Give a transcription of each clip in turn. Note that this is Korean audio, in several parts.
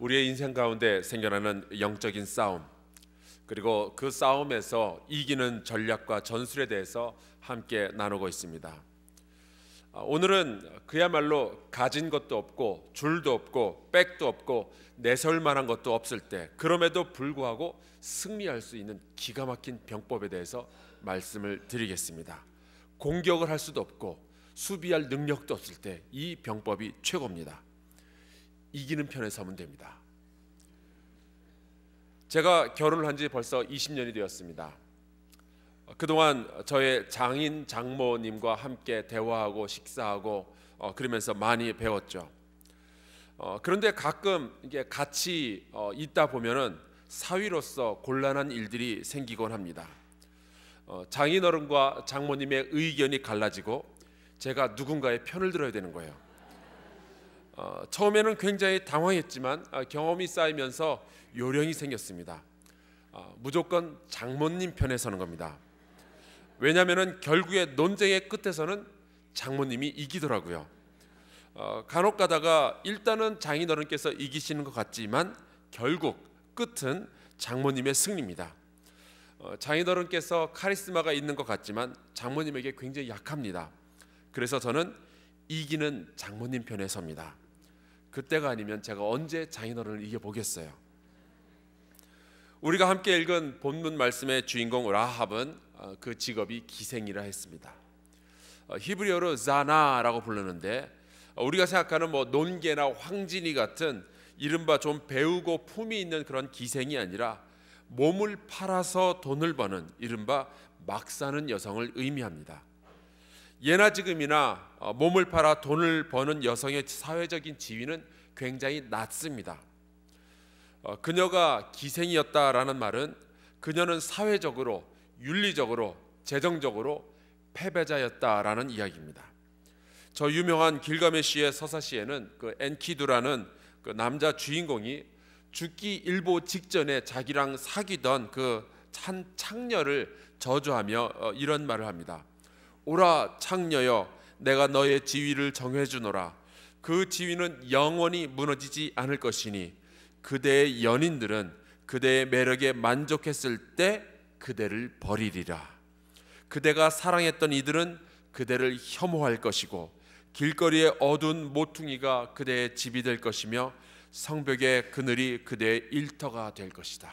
우리의 인생 가운데 생겨나는 영적인 싸움, 그리고 그 싸움에서 이기는 전략과 전술에 대해서 함께 나누고 있습니다. 오늘은 그야말로 가진 것도 없고 줄도 없고 백도 없고 내세울 만한 것도 없을 때 그럼에도 불구하고 승리할 수 있는 기가 막힌 병법에 대해서 말씀을 드리겠습니다. 공격을 할 수도 없고 수비할 능력도 없을 때 이 병법이 최고입니다. 이기는 편에 서면 됩니다. 제가 결혼을 한 지 벌써 20년이 되었습니다. 그동안 저의 장인 장모님과 함께 대화하고 식사하고 그러면서 많이 배웠죠. 그런데 가끔 이게 같이 있다 보면은 사위로서 곤란한 일들이 생기곤 합니다. 장인어른과 장모님의 의견이 갈라지고 제가 누군가의 편을 들어야 되는 거예요. 처음에는 굉장히 당황했지만 경험이 쌓이면서 요령이 생겼습니다. 무조건 장모님 편에 서는 겁니다. 왜냐하면 결국에 논쟁의 끝에서는 장모님이 이기더라고요. 간혹 가다가 일단은 장인어른께서 이기시는 것 같지만 결국 끝은 장모님의 승리입니다. 장인어른께서 카리스마가 있는 것 같지만 장모님에게 굉장히 약합니다. 그래서 저는 이기는 장모님 편에 섭니다. 그때가 아니면 제가 언제 장인어른을 이겨보겠어요. 우리가 함께 읽은 본문 말씀의 주인공 라합은 그 직업이 기생이라 했습니다. 히브리어로 자나라고 부르는데 우리가 생각하는 논개나 황진이 같은 이른바 좀 배우고 품이 있는 그런 기생이 아니라 몸을 팔아서 돈을 버는 이른바 막 사는 여성을 의미합니다. 예나 지금이나 몸을 팔아 돈을 버는 여성의 사회적인 지위는 굉장히 낮습니다. 그녀가 기생이었다라는 말은 그녀는 사회적으로, 윤리적으로, 재정적으로 패배자였다라는 이야기입니다. 저 유명한 길가메시의 서사시에는 그 엔키두라는 그 남자 주인공이 죽기 일보 직전에 자기랑 사귀던 그 한 창녀를 저주하며 이런 말을 합니다. 오라 창녀여, 내가 너의 지위를 정해주노라. 그 지위는 영원히 무너지지 않을 것이니 그대의 연인들은 그대의 매력에 만족했을 때 그대를 버리리라. 그대가 사랑했던 이들은 그대를 혐오할 것이고 길거리의 어두운 모퉁이가 그대의 집이 될 것이며 성벽의 그늘이 그대의 일터가 될 것이다.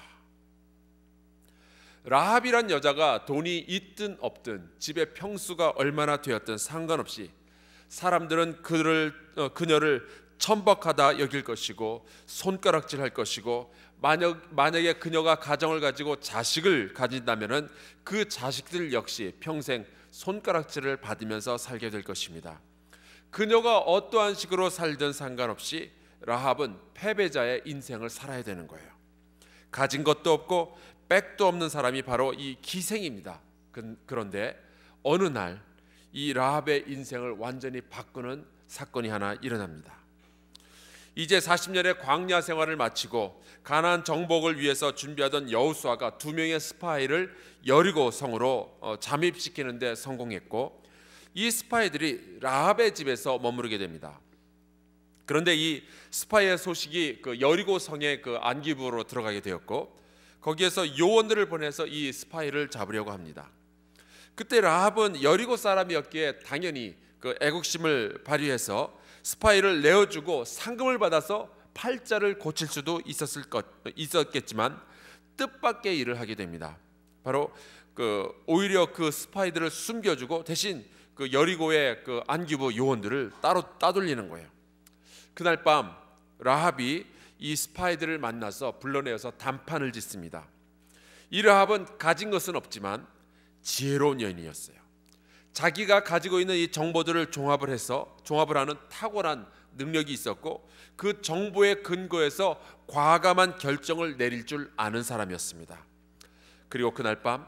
라합이란 여자가 돈이 있든 없든 집의 평수가 얼마나 되었든 상관없이 사람들은 그녀를 천박하다 여길 것이고 손가락질할 것이고 만약에 그녀가 가정을 가지고 자식을 가진다면은 그 자식들 역시 평생 손가락질을 받으면서 살게 될 것입니다. 그녀가 어떠한 식으로 살든 상관없이 라합은 패배자의 인생을 살아야 되는 거예요. 가진 것도 없고 백도 없는 사람이 바로 이 기생입니다. 그런데 어느 날 이 라합의 인생을 완전히 바꾸는 사건이 하나 일어납니다. 이제 40년의 광야 생활을 마치고 가나안 정복을 위해서 준비하던 여호수아가 2명의 스파이를 여리고 성으로 잠입시키는 데 성공했고 이 스파이들이 라합의 집에서 머무르게 됩니다. 그런데 이 스파이의 소식이 그 여리고 성의 그 안기부로 들어가게 되었고 거기에서 요원들을 보내서 이 스파이를 잡으려고 합니다. 그때 라합은 여리고 사람이었기에 당연히 그 애국심을 발휘해서 스파이를 내어주고 상금을 받아서 팔자를 고칠 수도 있었겠지만 뜻밖의 일을 하게 됩니다. 바로 오히려 그 스파이들을 숨겨주고 대신 그 여리고의 그 안기부 요원들을 따로 따돌리는 거예요. 그날 밤 라합이 이 스파이들을 만나서 불러내어서 담판을 짓습니다. 이 라합은 가진 것은 없지만 지혜로운 여인이었어요. 자기가 가지고 있는 이 정보들을 종합을 하는 탁월한 능력이 있었고 그 정보의 근거에서 과감한 결정을 내릴 줄 아는 사람이었습니다. 그리고 그날 밤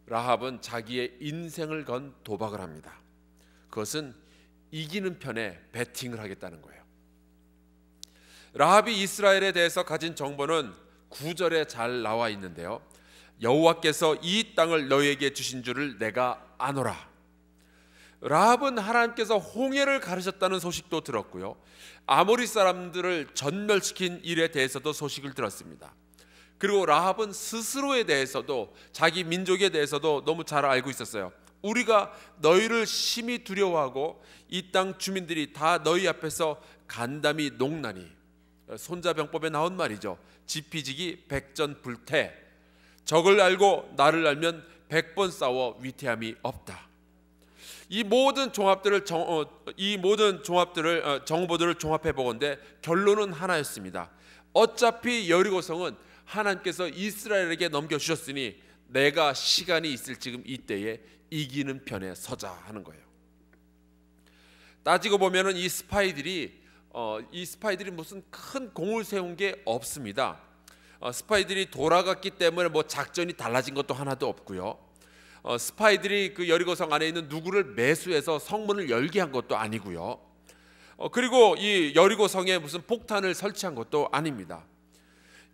라합은 자기의 인생을 건 도박을 합니다. 그것은 이기는 편에 베팅을 하겠다는 거예요. 라합이 이스라엘에 대해서 가진 정보는 9절에 잘 나와 있는데요. 여호와께서 이 땅을 너희에게 주신 줄을 내가 아노라. 라합은 하나님께서 홍해를 가르셨다는 소식도 들었고요, 아모리 사람들을 전멸시킨 일에 대해서도 소식을 들었습니다. 그리고 라합은 스스로에 대해서도, 자기 민족에 대해서도 너무 잘 알고 있었어요. 우리가 너희를 심히 두려워하고 이 땅 주민들이 다 너희 앞에서 간담이 녹나니, 손자병법에 나온 말이죠. 지피지기 백전불태. 적을 알고 나를 알면 100번 싸워 위태함이 없다. 이 모든 정보들을 종합해 보건대 결론은 하나였습니다. 어차피 여리고성은 하나님께서 이스라엘에게 넘겨주셨으니 내가 시간이 있을 지금 이때에 이기는 편에 서자 하는 거예요. 따지고 보면은 이 스파이들이 무슨 큰 공을 세운 게 없습니다. 스파이들이 돌아갔기 때문에 뭐 작전이 달라진 것도 하나도 없고요. 스파이들이 그 여리고성 안에 있는 누구를 매수해서 성문을 열게 한 것도 아니고요. 그리고 이 여리고성에 무슨 폭탄을 설치한 것도 아닙니다.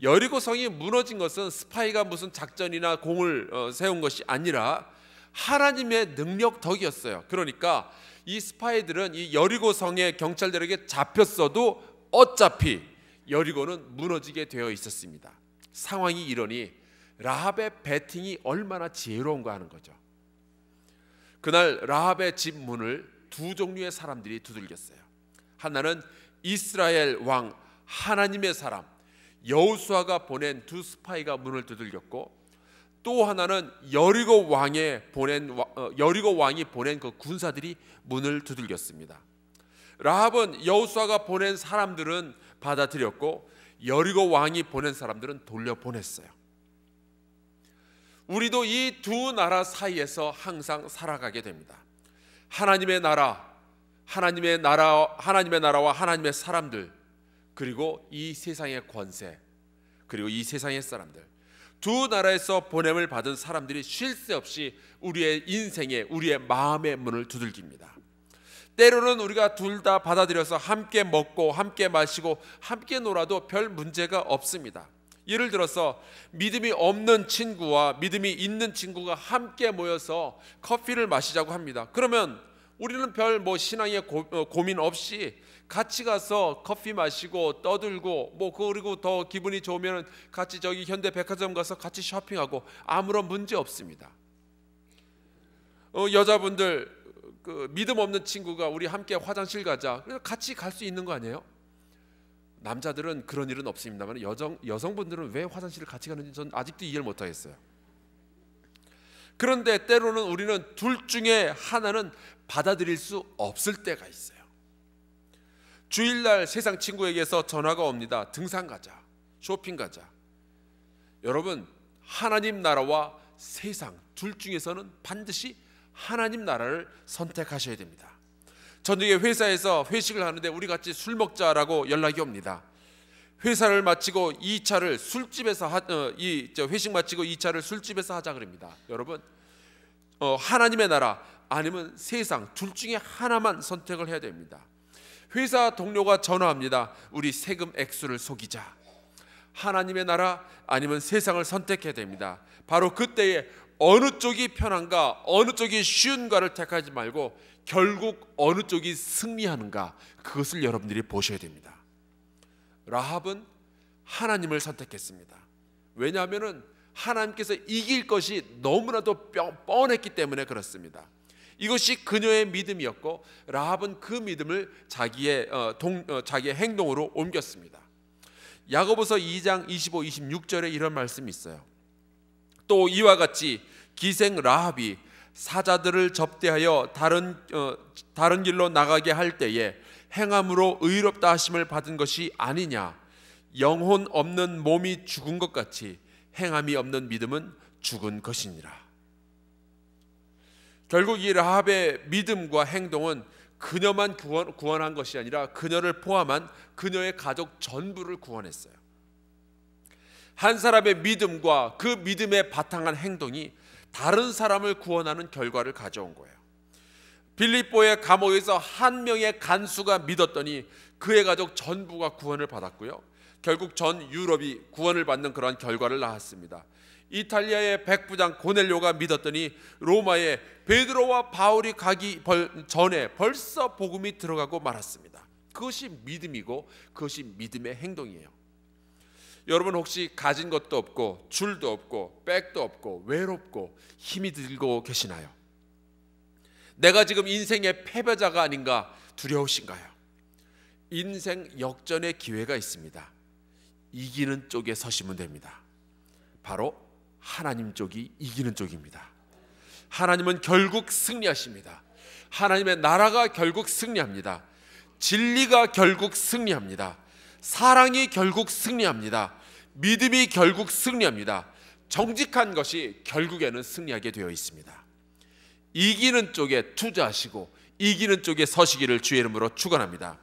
여리고성이 무너진 것은 스파이가 무슨 작전이나 공을 세운 것이 아니라 하나님의 능력 덕이었어요. 그러니까 이 스파이들은 이 여리고성의 경찰들에게 잡혔어도 어차피 여리고는 무너지게 되어 있었습니다. 상황이 이러니 라합의 배팅이 얼마나 지혜로운가 하는 거죠. 그날 라합의 집 문을 두 종류의 사람들이 두들겼어요. 하나는 이스라엘 왕 하나님의 사람 여호수아가 보낸 두 스파이가 문을 두들겼고, 또 하나는 여리고 왕이 보낸 그 군사들이 문을 두들겼습니다. 라합은 여호수아가 보낸 사람들은 받아들였고 여리고 왕이 보낸 사람들은 돌려보냈어요. 우리도 이 두 나라 사이에서 항상 살아가게 됩니다. 하나님의 나라와 하나님의 사람들, 그리고 이 세상의 권세, 그리고 이 세상의 사람들, 두 나라에서 보냄을 받은 사람들이 쉴 새 없이 우리의 인생에, 우리의 마음의 문을 두들깁니다. 때로는 우리가 둘 다 받아들여서 함께 먹고 함께 마시고 함께 놀아도 별 문제가 없습니다. 예를 들어서 믿음이 없는 친구와 믿음이 있는 친구가 함께 모여서 커피를 마시자고 합니다. 그러면 우리는 별 신앙의 고민 없이 같이 가서 커피 마시고 떠들고 그리고 더 기분이 좋으면 같이 저기 현대백화점 가서 같이 쇼핑하고 아무런 문제 없습니다. 여자분들 그 믿음 없는 친구가 우리 함께 화장실 가자, 그래서 같이 갈 수 있는 거 아니에요? 남자들은 그런 일은 없습니다만 여성분들은 왜 화장실을 같이 가는지 전 아직도 이해를 못하겠어요. 그런데 때로는 우리는 둘 중에 하나는 받아들일 수 없을 때가 있어요. 주일날 세상 친구에게서 전화가 옵니다. 등산 가자, 쇼핑 가자. 여러분, 하나님 나라와 세상 둘 중에서는 반드시 하나님 나라를 선택하셔야 됩니다. 저녁에 회사에서 회식을 하는데 우리 같이 술 먹자라고 연락이 옵니다. 회사를 마치고 2차를 술집에서 회식 마치고 2차를 술집에서 하자 그럽니다. 여러분, 하나님의 나라 아니면 세상 둘 중에 하나만 선택을 해야 됩니다. 회사 동료가 전화합니다. 우리 세금 액수를 속이자. 하나님의 나라 아니면 세상을 선택해야 됩니다. 바로 그때에 어느 쪽이 편한가, 어느 쪽이 쉬운가를 택하지 말고 결국 어느 쪽이 승리하는가, 그것을 여러분들이 보셔야 됩니다. 라합은 하나님을 선택했습니다. 왜냐하면 하나님께서 이길 것이 너무나도 뻔했기 때문에 그렇습니다. 이것이 그녀의 믿음이었고 라합은 그 믿음을 자기의 행동으로 옮겼습니다. 야고보서 2장 25, 26절에 이런 말씀이 있어요. 또 이와 같이 기생 라합이 사자들을 접대하여 다른 길로 나가게 할 때에 행함으로 의롭다 하심을 받은 것이 아니냐. 영혼 없는 몸이 죽은 것 같이 행함이 없는 믿음은 죽은 것이니라. 결국 이 라합의 믿음과 행동은 그녀만 구원한 것이 아니라 그녀를 포함한 그녀의 가족 전부를 구원했어요. 한 사람의 믿음과 그 믿음에 바탕한 행동이 다른 사람을 구원하는 결과를 가져온 거예요. 빌립보의 감옥에서 한 명의 간수가 믿었더니 그의 가족 전부가 구원을 받았고요. 결국 전 유럽이 구원을 받는 그러한 결과를 낳았습니다. 이탈리아의 백부장 고넬료가 믿었더니 로마에 베드로와 바울이 가기 전에 벌써 복음이 들어가고 말았습니다. 그것이 믿음이고 그것이 믿음의 행동이에요. 여러분 혹시 가진 것도 없고 줄도 없고 백도 없고 외롭고 힘이 들고 계시나요? 내가 지금 인생의 패배자가 아닌가 두려우신가요? 인생 역전의 기회가 있습니다. 이기는 쪽에 서시면 됩니다. 바로 하나님 쪽이 이기는 쪽입니다. 하나님은 결국 승리하십니다. 하나님의 나라가 결국 승리합니다. 진리가 결국 승리합니다. 사랑이 결국 승리합니다. 믿음이 결국 승리합니다. 정직한 것이 결국에는 승리하게 되어 있습니다. 이기는 쪽에 투자하시고 이기는 쪽에 서시기를 주의 이름으로 축원합니다.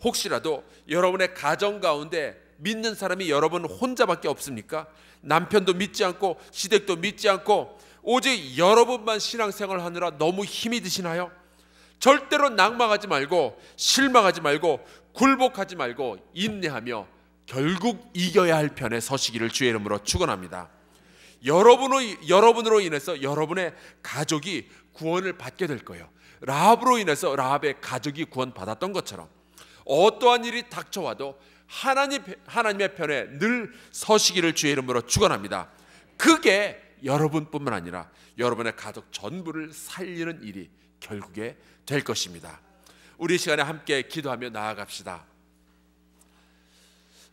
혹시라도 여러분의 가정 가운데 믿는 사람이 여러분 혼자밖에 없습니까? 남편도 믿지 않고 시댁도 믿지 않고 오직 여러분만 신앙생활을 하느라 너무 힘이 드시나요? 절대로 낭망하지 말고 실망하지 말고 굴복하지 말고 인내하며 결국 이겨야 할 편에 서시기를 주의 이름으로 축원합니다. 여러분으로 인해서 여러분의 가족이 구원을 받게 될 거예요. 라합으로 인해서 라합의 가족이 구원받았던 것처럼 어떠한 일이 닥쳐와도 하나님의 편에 늘 서시기를 주의 이름으로 축원합니다. 그게 여러분뿐만 아니라 여러분의 가족 전부를 살리는 일이 결국에 될 것입니다. 우리 이 시간에 함께 기도하며 나아갑시다.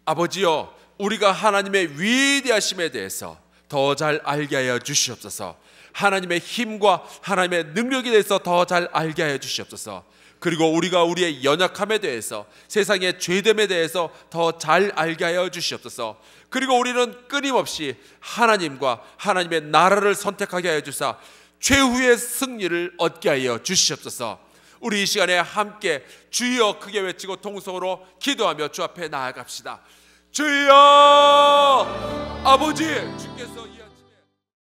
아버지여, 우리가 하나님의 위대하심에 대해서 더 잘 알게 하여 주시옵소서. 하나님의 힘과 하나님의 능력에 대해서 더 잘 알게 하여 주시옵소서. 그리고 우리가 우리의 연약함에 대해서, 세상의 죄됨에 대해서 더 잘 알게 하여 주시옵소서. 그리고 우리는 끊임없이 하나님과 하나님의 나라를 선택하게 하여 주사 최후의 승리를 얻게 하여 주시옵소서. 우리 이 시간에 함께 주여 크게 외치고 통성으로 기도하며 주 앞에 나아갑시다. 주여! 아버지!